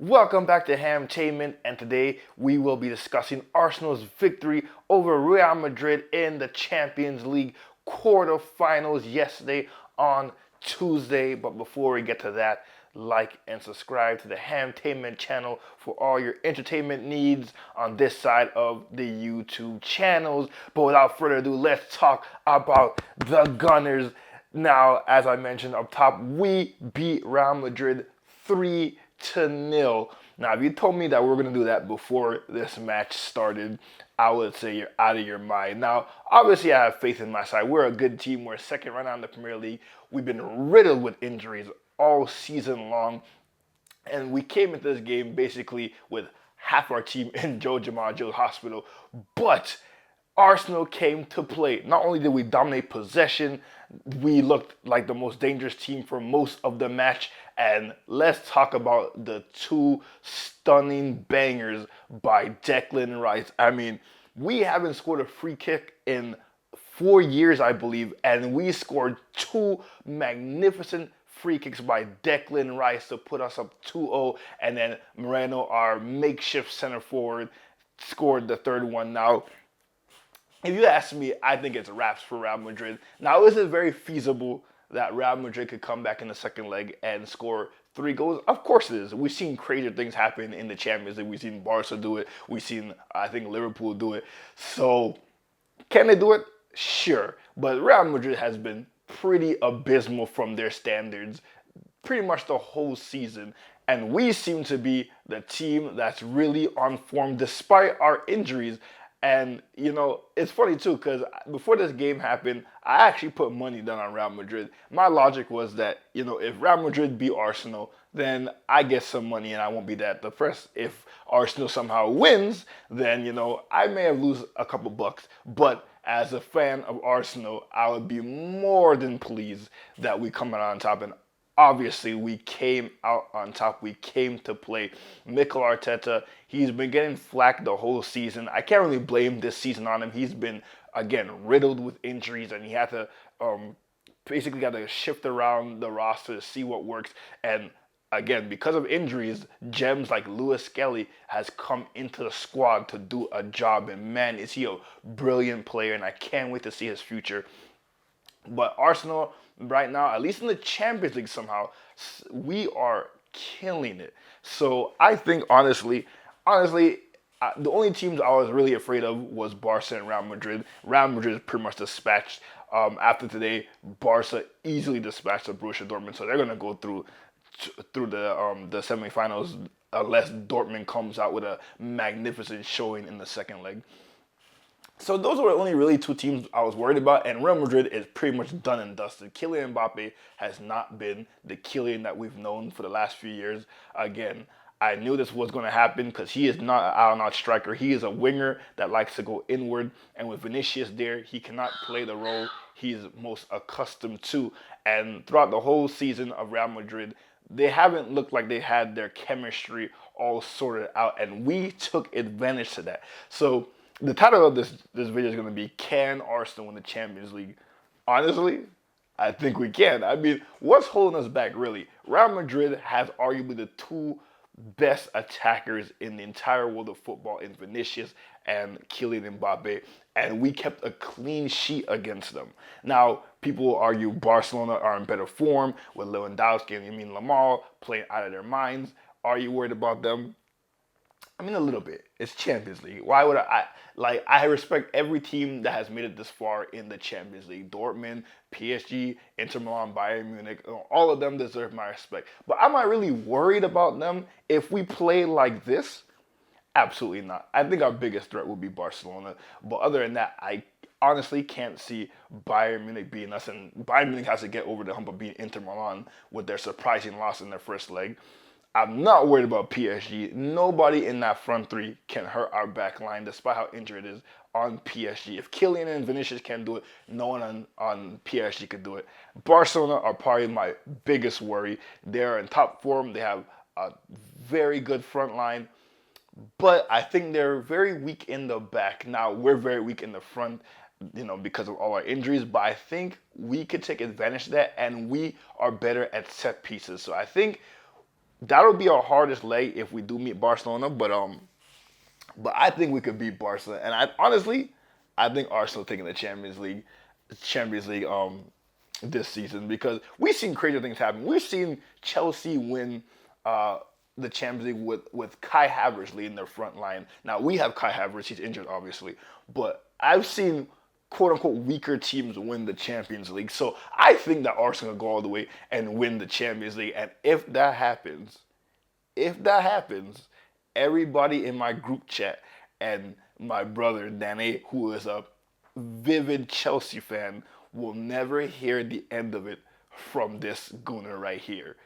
Welcome back to Hamtainment, and today we will be discussing Arsenal's victory over Real Madrid in the Champions League Quarter-Finals yesterday on Tuesday. But before we get to that, like and subscribe to the Hamtainment channel for all your entertainment needs on this side of the YouTube channels. But without further ado, let's talk about the Gunners. Now, as I mentioned up top, we beat Real Madrid 3-0. Now, if you told me that we were going to do that before this match started, I would say you're out of your mind. Now, obviously, I have faith in my side. We're a good team. We're second right now in the Premier League. We've been riddled with injuries all season long. And we came into this game basically with half our team in Joe Gimaggio's hospital. But Arsenal came to play. Not only did we dominate possession, we looked like the most dangerous team for most of the match. And let's talk about the two stunning bangers by Declan Rice. I mean, we haven't scored a free kick in 4 years, I believe, and we scored two magnificent free kicks by Declan Rice to put us up 2-0, and then Moreno, our makeshift center forward, scored the third one. Now, if you ask me, I think it's wraps for Real Madrid. Now, is it very feasible that Real Madrid could come back in the second leg and score 3 goals? Of course it is. We've seen crazier things happen in the Champions League. We've seen Barca do it. We've seen, I think, Liverpool do it. So, can they do it? Sure. But Real Madrid has been pretty abysmal from their standards pretty much the whole season. And we seem to be the team that's really on form despite our injuries. And, you know, it's funny, too, because before this game happened, I actually put money down on Real Madrid. My logic was that, you know, if Real Madrid beat Arsenal, then I get some money and I won't be that depressed. If Arsenal somehow wins, then, you know, I may have lose a couple bucks. But as a fan of Arsenal, I would be more than pleased that we come out on top. And obviously, we came out on top. We came to play. Mikel Arteta, he's been getting flack the whole season. I can't really blame this season on him. He's been, again, riddled with injuries, and he had to basically got to shift around the roster to see what works. And again, because of injuries, gems like Lewis Skelly has come into the squad to do a job. And man, is he a brilliant player, and I can't wait to see his future. But Arsenal, right now, at least in the Champions League somehow, we are killing it. So I think, honestly, the only teams I was really afraid of was Barca and Real Madrid. Real Madrid is pretty much dispatched. After today, Barca easily dispatched the Borussia Dortmund, so they're going to go through the semifinals unless Dortmund comes out with a magnificent showing in the second leg. So those were only really two teams I was worried about, and Real Madrid is pretty much done and dusted. Kylian Mbappe has not been the Kylian that we've known for the last few years. Again, I knew this was going to happen because he is not an out-and-out striker. He is a winger that likes to go inward, and with Vinicius there, he cannot play the role he's most accustomed to. And throughout the whole season of Real Madrid, they haven't looked like they had their chemistry all sorted out, and we took advantage to that. So the title of this video is going to be, Can Arsenal win the Champions League? Honestly, I think we can. I mean, what's holding us back, really? Real Madrid has arguably the two best attackers in the entire world of football in Vinicius and Kylian Mbappe, and we kept a clean sheet against them. Now, people will argue Barcelona are in better form with Lewandowski and Lamine playing out of their minds. Are you worried about them? I mean, a little bit. It's Champions League. Why would I respect every team that has made it this far in the Champions League. Dortmund, PSG, Inter Milan, Bayern Munich, all of them deserve my respect. But am I really worried about them if we play like this? Absolutely not. I think our biggest threat will be Barcelona. But other than that, I honestly can't see Bayern Munich beating us. And Bayern Munich has to get over the hump of beating Inter Milan with their surprising loss in their first leg. I'm not worried about PSG. Nobody in that front three can hurt our back line, despite how injured it is on PSG. If Kylian and Vinicius can do it, no one on PSG could do it. Barcelona are probably my biggest worry. They're in top form. They have a very good front line, but I think they're very weak in the back. Now, we're very weak in the front, you know, because of all our injuries, but I think we could take advantage of that, and we are better at set pieces. So I think that'll be our hardest leg if we do meet Barcelona. But I think we could beat Barca, and I think Arsenal taking the Champions League this season because we've seen crazy things happen. We've seen Chelsea win the Champions League with Kai Havertz leading their front line. Now we have Kai Havertz; he's injured, obviously, but I've seen quote unquote weaker teams win the Champions League. So I think that Arsenal will go all the way and win the Champions League. And if that happens, everybody in my group chat and my brother Danny, who is a vivid Chelsea fan, will never hear the end of it from this gooner right here.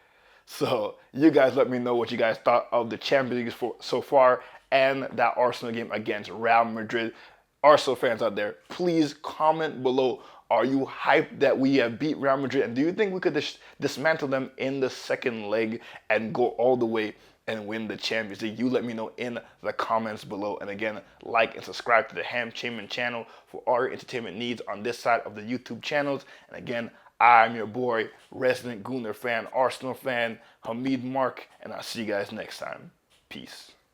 So you guys let me know what you guys thought of the Champions League so far and that Arsenal game against Real Madrid. Arsenal fans out there, please comment below. Are you hyped that we have beat Real Madrid? And do you think we could dismantle them in the second leg and go all the way and win the Champions League? You let me know in the comments below. And again, like and subscribe to the Ham Chainman channel for all your entertainment needs on this side of the YouTube channels. And again, I'm your boy, resident Gooner fan, Arsenal fan, Hamid Mark, and I'll see you guys next time. Peace.